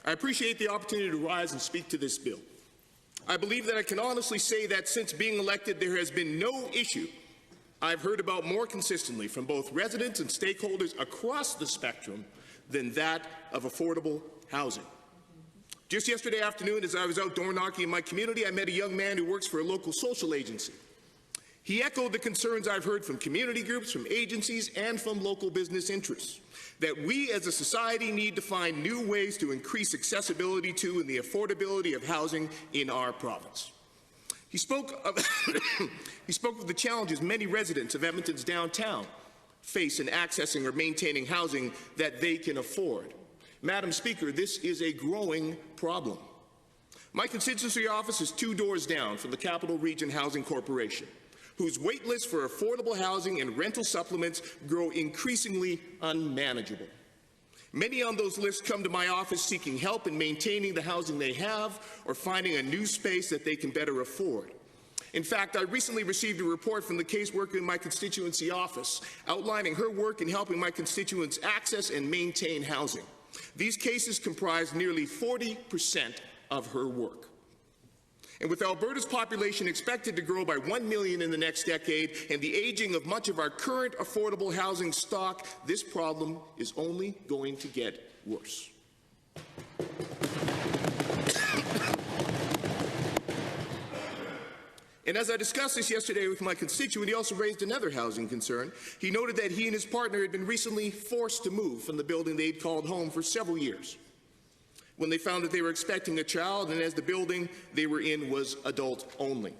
I appreciate the opportunity to rise and speak to this bill. I believe that I can honestly say that since being elected, there has been no issue I've heard about more consistently from both residents and stakeholders across the spectrum than that of affordable housing. Just yesterday afternoon, as I was out door knocking in my community, I met a young man who works for a local social agency. He echoed the concerns I've heard from community groups, from agencies, and from local business interests, that we as a society need to find new ways to increase accessibility to and the affordability of housing in our province. He spoke of the challenges many residents of Edmonton's downtown face in accessing or maintaining housing that they can afford. Madam Speaker, this is a growing problem. My constituency office is 2 doors down from the Capital Region Housing Corporation, whose wait lists for affordable housing and rental supplements grow increasingly unmanageable. Many on those lists come to my office seeking help in maintaining the housing they have or finding a new space that they can better afford. In fact, I recently received a report from the caseworker in my constituency office outlining her work in helping my constituents access and maintain housing. These cases comprise nearly 40% of her work. And with Alberta's population expected to grow by 1 million in the next decade and the aging of much of our current affordable housing stock, this problem is only going to get worse. And as I discussed this yesterday with my constituent, he also raised another housing concern. He noted that he and his partner had been recently forced to move from the building they'd called home for several years, when they found that they were expecting a child, and as the building they were in was adult only.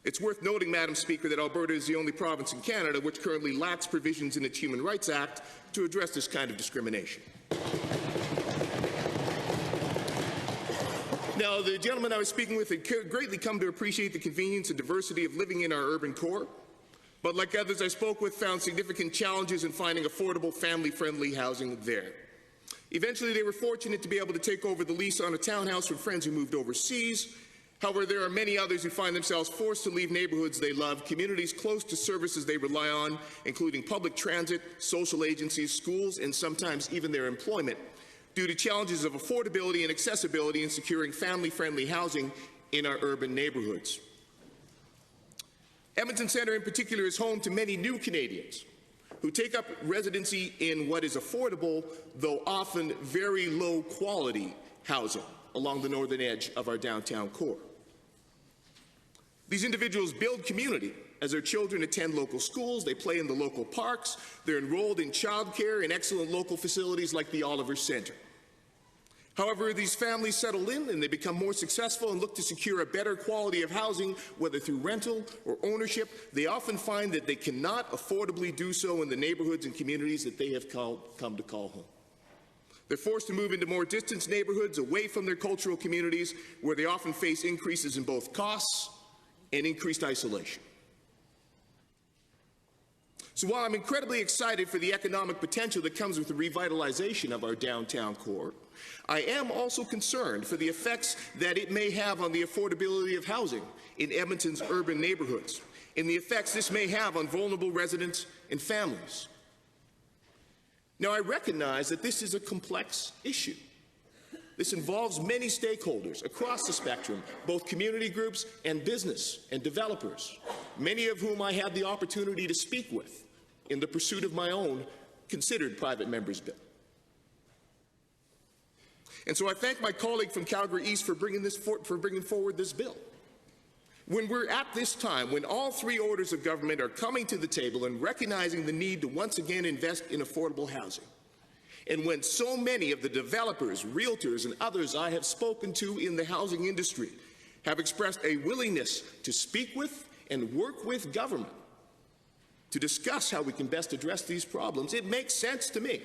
It's worth noting, Madam Speaker, that Alberta is the only province in Canada which currently lacks provisions in its Human Rights Act to address this kind of discrimination. Now, the gentleman I was speaking with had greatly come to appreciate the convenience and diversity of living in our urban core, but like others I spoke with, found significant challenges in finding affordable, family-friendly housing there. Eventually, they were fortunate to be able to take over the lease on a townhouse from friends who moved overseas. However, there are many others who find themselves forced to leave neighborhoods they love, communities close to services they rely on, including public transit, social agencies, schools, and sometimes even their employment, due to challenges of affordability and accessibility in securing family-friendly housing in our urban neighborhoods. Edmonton-Centre in particular is home to many new Canadians who take up residency in what is affordable, though often very low-quality housing along the northern edge of our downtown core. These individuals build community as their children attend local schools, they play in the local parks, they're enrolled in childcare and excellent local facilities like the Oliver Centre. However, these families settle in and they become more successful and look to secure a better quality of housing, whether through rental or ownership. They often find that they cannot affordably do so in the neighborhoods and communities that they have come to call home. They're forced to move into more distant neighborhoods away from their cultural communities, where they often face increases in both costs and increased isolation. So while I'm incredibly excited for the economic potential that comes with the revitalization of our downtown core, I am also concerned for the effects that it may have on the affordability of housing in Edmonton's urban neighborhoods, and the effects this may have on vulnerable residents and families. Now, I recognize that this is a complex issue. This involves many stakeholders across the spectrum, both community groups and business and developers, many of whom I had the opportunity to speak with in the pursuit of my own considered private member's bill. And so I thank my colleague from Calgary East for bringing forward this bill. When we're at this time, when all 3 orders of government are coming to the table and recognizing the need to once again invest in affordable housing, and when so many of the developers, realtors, and others I have spoken to in the housing industry have expressed a willingness to speak with and work with government to discuss how we can best address these problems, it makes sense to me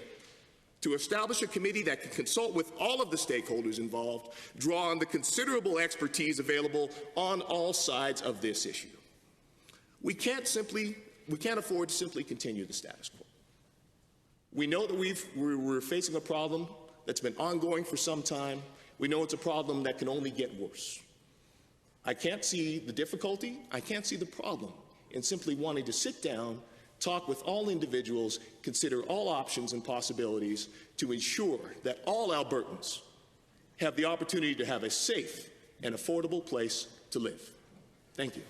to establish a committee that can consult with all of the stakeholders involved, draw on the considerable expertise available on all sides of this issue. We can't afford to simply continue the status quo. We know that we're facing a problem that's been ongoing for some time. We know it's a problem that can only get worse. I can't see the difficulty, I can't see the problem in simply wanting to sit down, talk with all individuals, consider all options and possibilities to ensure that all Albertans have the opportunity to have a safe and affordable place to live. Thank you.